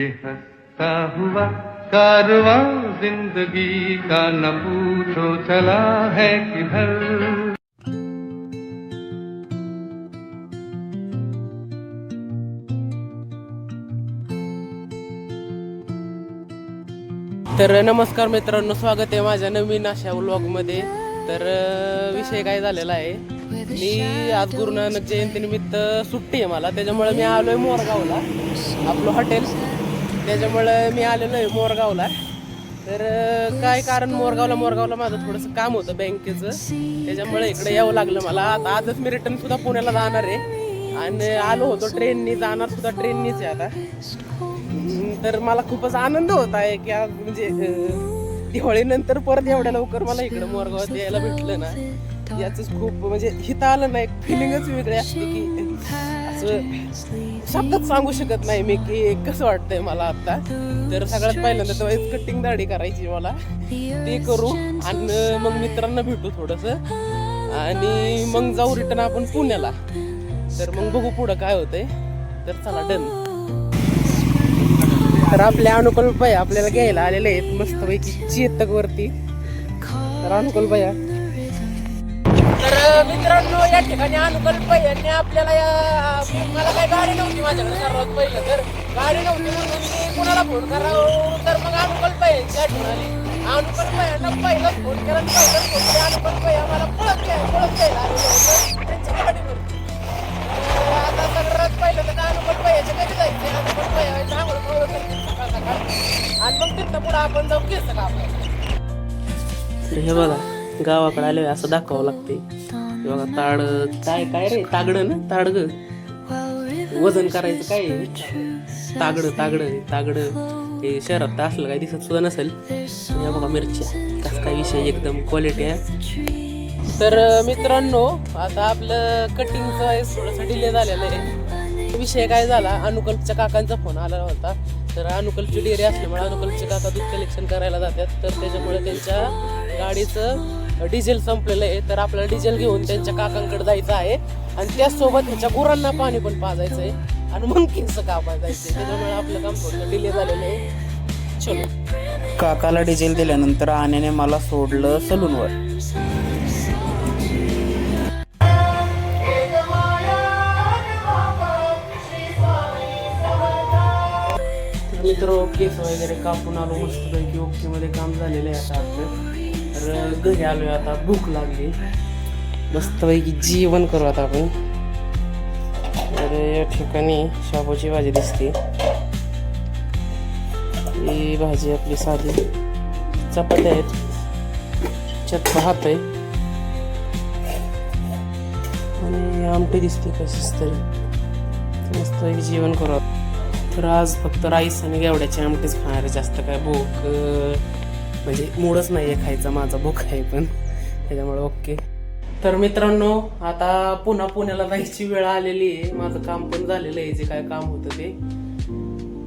ये हंसता हुआ कारवां जिंदगी का न पूछो चला है किधर। तर नमस्कार मित्रांनो, स्वागत आहे माझ्या नवीन अशा व्लॉगमध्ये. तर विषय काय झालेला आहे, मी आज गुरु नानक जयंतीनिमित्त सुट्टी आहे मला, त्याच्यामुळे मी आलोय मोरगावला, आपलं हॉटेल, त्याच्यामुळे मी आलेलो आहे मोरगावला. तर काय कारण, मोरगावला माझं थोडंसं काम होतं बँकेचं, त्याच्यामुळे इकडे यावं लागलं मला. आता आजच मी रिटर्न सुद्धा पुण्याला जाणार आहे आणि आलो होतो ट्रेननी, जाणार सुद्धा ट्रेननीच आहे आता. तर मला खूपच आनंद होत आहे की आज म्हणजे दिवाळीनंतर परत एवढ्या लवकर मला इकडं मोरगावात यायला भेटलं ना, याच खूप म्हणजे हिथं आलं ना, एक फिलिंगच वेगळी असते की असं शब्दात सांगू शकत नाही मी की कसं वाटतंय मला आता. तर सगळ्यात पहिल्यांदा तर कटिंग दाढी करायची मला, ते करू आणि मग मित्रांना भेटू थोडंसं आणि मग जाऊ रिटर्न आपण पुण्याला. तर मग बघू पुढं काय होतंय. तर चला डन. तर आपल्या अनुकूल भैया आपल्याला घ्यायला आलेले आहेत मस्तपैकी चेतक वरती. तर अनुकूल भैया, तर मित्रांनो या ठिकाणी अनुकूल भैयांनी आपल्याला मला काही गाडी नव्हती माझ्याकडे सर्वात पहिलं, तर गाडी नव्हती म्हणून मी कुणाला फोन करावं, तर मग अनुकूल भैयांची आठवण आली. अनुकूल भैयांना पहिलाच फोन केला, अनुकूल भैया मला पळत घ्यायला आलेलं होतं त्यांच्या गाडीवरती. आता सगळ्यात पहिलं तर अनुकूल भैयाच्या कधी जायचं, अनुकूल भैया आणि मग तिथं पुढं आपण जाऊ केस कापायला. हे बघा गावाकडे आले असं दाखवावं लागते. बघा ताड काय काय रे, तागडं ना, ताडग वजन करायचं काय, तागडं हे शहरात तर असलं काही दिसत सुद्धा नसेल. या बघा मिरच्या, कसं काय विषय, एकदम क्वालिटी आहे. तर मित्रांनो आता आपलं कटिंगचं थोडंसं डिले झालेलं आहे. विषय काय झाला, अनुकल्पच्या काकांचा फोन आला होता. तर अनुकल्पची डेअरी असल्यामुळे अनुकल्पचे काका दूध कलेक्शन करायला जातात, तर त्याच्यामुळे त्यांच्या गाडीचं डिझेल संपलेलं आहे. तर आपल्याला डिझेल घेऊन त्यांच्या काकांकडे जायचं आहे आणि त्याचसोबत त्यांच्या गुरांना पाणी पण पाजायचं आहे आणि मग केस कापायचं आहे. त्याच्यामुळे आपलं काम थोडं डिले झालेलं आहे. चलो. काकाला डिझेल दिल्यानंतर आण्याने मला सोडलं सलूनवर. मित्र केस वगैरे कापून आलो मस्तपैकी, ओके मध्ये काम झालेलं आहे आता आपलं. तर घरी आलोय, आता भूक लागली, मस्तपैकी जेवण करू आता आपण. तर या ठिकाणी शाबूची भाजी दिसते, ही भाजी आपली साधी, चपात्या आहेत, त्यात भात आहे आणि आमटी दिसते कशीच तरी. मस्तपैकी जेवण करू. तर आज फक्त राईस आणि गेवड्याची आमटीच खाणार, जास्त काय भूक म्हणजे मूडच नाही आहे खायचा माझा, भूक आहे पण, त्याच्यामुळे ओके. तर मित्रांनो आता पुन्हा पुण्याला जायची वेळ आलेली आहे, माझं काम पण झालेलं आहे जे काय काम होतं ते.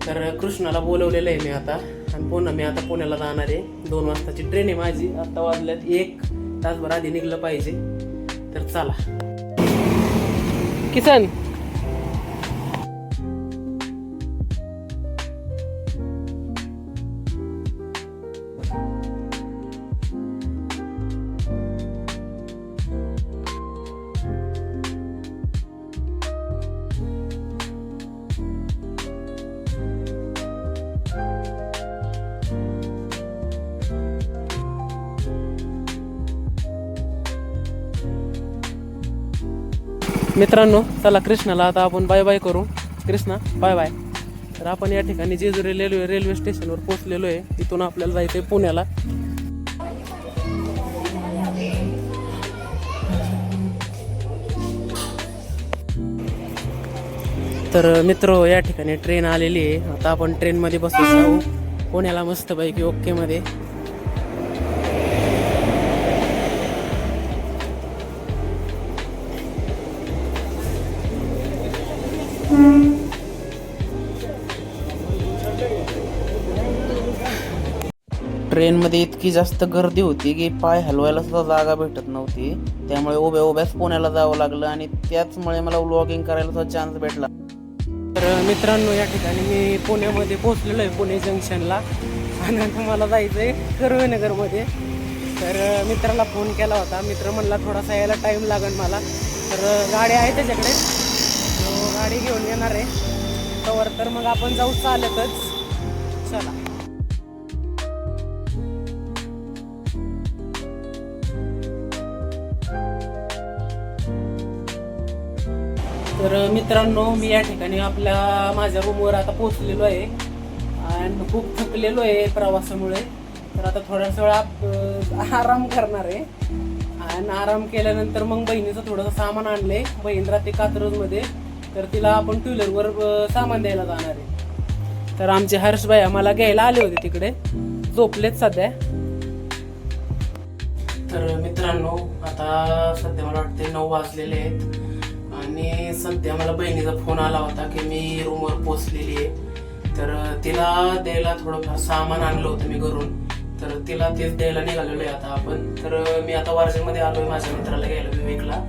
तर कृष्णाला बोलवलेलं आहे मी आता आणि पुन्हा मी आता पुण्याला जाणार आहे. 2 वाजताची ट्रेन आहे माझी, आता वाजल्यात 1 तासभर आधी निघलं पाहिजे. तर चला किसन. मित्रांनो चला कृष्णाला आता आपण बाय बाय करू. Krishna bye bye. तर आपण या ठिकाणी जेजुरी रेल्वे स्टेशनवर पोहोचलेलो आहे. इथून आपल्याला जायचं आहे पुण्याला. तर मित्र या ठिकाणी ट्रेन आलेली आहे, आता आपण ट्रेनमध्ये बसून जाऊ पुण्याला मस्तपैकी ओके मध्ये. ट्रेनमध्ये इतकी जास्त गर्दी होती की पाय हलवायला सुद्धा जागा भेटत नव्हती, त्यामुळे उभ्याच पुण्याला जावं लागलं आणि त्याचमुळे मला व्लॉगिंग करायला सुद्धा चान्स भेटला. तर मित्रांनो, या ठिकाणी मी पुण्यामध्ये पोहोचलेलो आहे, पुणे जंक्शनला. आणि आता मला जायचं आहे कर्वेनगरमध्ये. तर मित्राला फोन केला होता. मित्र म्हणला थोडासा यायला टाईम लागेल मला. तर गाडी आहे त्याच्याकडे, तो गाडी घेऊन येणार आहे तवर. तर मग आपण जाऊ चालतच. चला. तर मित्रांनो, मी या ठिकाणी माझ्या रूमवर आता पोहोचलेलो आहे आणि खूप थकलेलो आहे प्रवासामुळे. तर आता थोड्याच वेळा आराम करणार आहे आणि आराम केल्यानंतर मग बहिणीचं थोडंसं सामान आणलंय. बहीण राहते कात्रजमध्ये, तर तिला आपण टू व्हीलरवर सामान द्यायला जाणार आहे. तर आमचे हर्षभाई आम्हाला घ्यायला आले होते तिकडे, झोपलेत सध्या. तर मित्रांनो, आता सध्या मला वाटते 9 वाजलेले आहेत आणि सध्या मला बहिणीचा फोन आला होता की मी रूमवर पोहोचलेली आहे. तर तिला द्यायला थोडंफार सामान आणलं होतं मी घरून, तर तिला तेच द्यायला निघालेलो आहे आता आपण. तर मी आता वारजेमध्ये आलोय माझ्या मित्राला घ्यायला, विवेकला.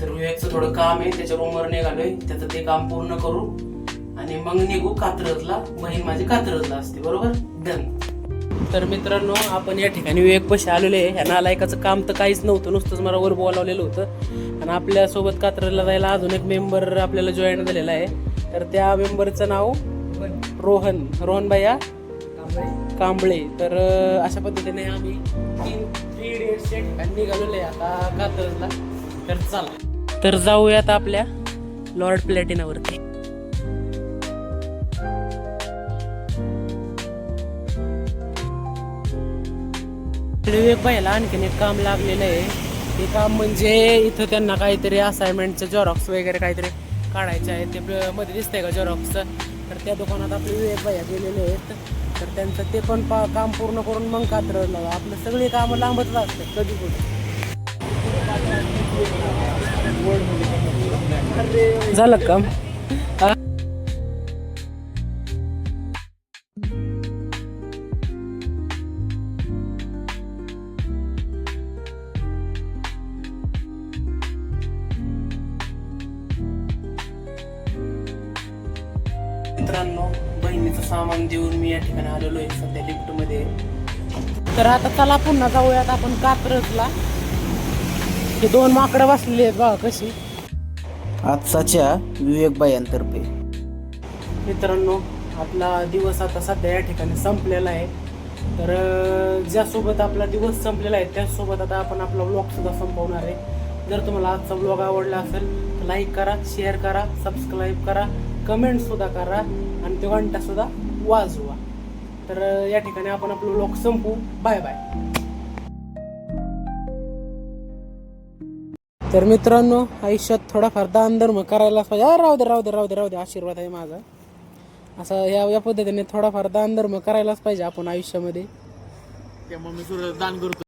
तर विवेकचं थोडं काम आहे, त्याच्या रूमवर निघालोय. त्याचं ते काम पूर्ण करू आणि मग निघू कात्रजला. बहीण माझी कात्रजला असते, बरोबर. डन. तर मित्रांनो, आपण या ठिकाणी विवेक पशी आलेलो आहे. ह्या नालायकाचं काम तर काहीच नव्हतं, नुसतंच मला वर बोलावलेलं होतं. आणि आपल्यासोबत कात्रजला जायला अजून एक मेंबर आपल्याला जॉईन झालेला आहे. तर त्या मेंबरचं नाव रोहन भैया कांबळे. तर अशा पद्धतीने आम्ही 3 डेट्सच्या ठिकाणी निघालेलो आहे आता कात्रजला. तर चला, तर जाऊयात आपल्या लॉर्ड प्लॅटिनावरती. विवेक भाईला आणखीन एक काम लागलेलं आहे. ते काम म्हणजे इथं त्यांना काहीतरी असाइनमेंटचं झेरॉक्स वगैरे काहीतरी काढायचे आहे. ते मध्ये दिसतंय का झेरॉक्सचं. तर त्या दुकानात आपले विवेक भाई गेलेले आहेत. तर त्यांचं ते पण काम पूर्ण करून मग कात्रजला. आपलं सगळी कामं लांबच असतात कधी कुठे. झालं काम. मित्रांनो, बहिणीचं सामान देऊन मी या ठिकाणी आलेलो आहे सध्या लिफ्टमध्ये. तर आता चला पुन्हा जाऊयात आपण कात्रजला. हे 2 माकडं बसलेली आहेत बघा कशी. आजच्या विवेकबाईंतर्फे. मित्रांनो, आपला दिवस आता सध्या या ठिकाणी संपलेला आहे. तर ज्यासोबत आपला दिवस संपलेला आहे त्याचसोबत आता आपण आपला व्लॉग सुद्धा संपवणार आहे. जर तुम्हाला आजचा व्लॉग आवडला असेल तर लाईक करा, शेअर करा, सबस्क्राईब करा, कमेंट सुद्धा करा आणि तो घंटा सुद्धा वाजवा. तर या ठिकाणी आपण आपलं व्लॉग संपू. Bye bye. तर मित्रांनो, आयुष्यात थोडाफार दान धर्म करायलाच पाहिजे. राहू दे आशीर्वाद आहे माझा. असं या पद्धतीने थोडाफार दान धर्म करायलाच पाहिजे आपण आयुष्यामध्ये. त्यामुळे मी दान करतो.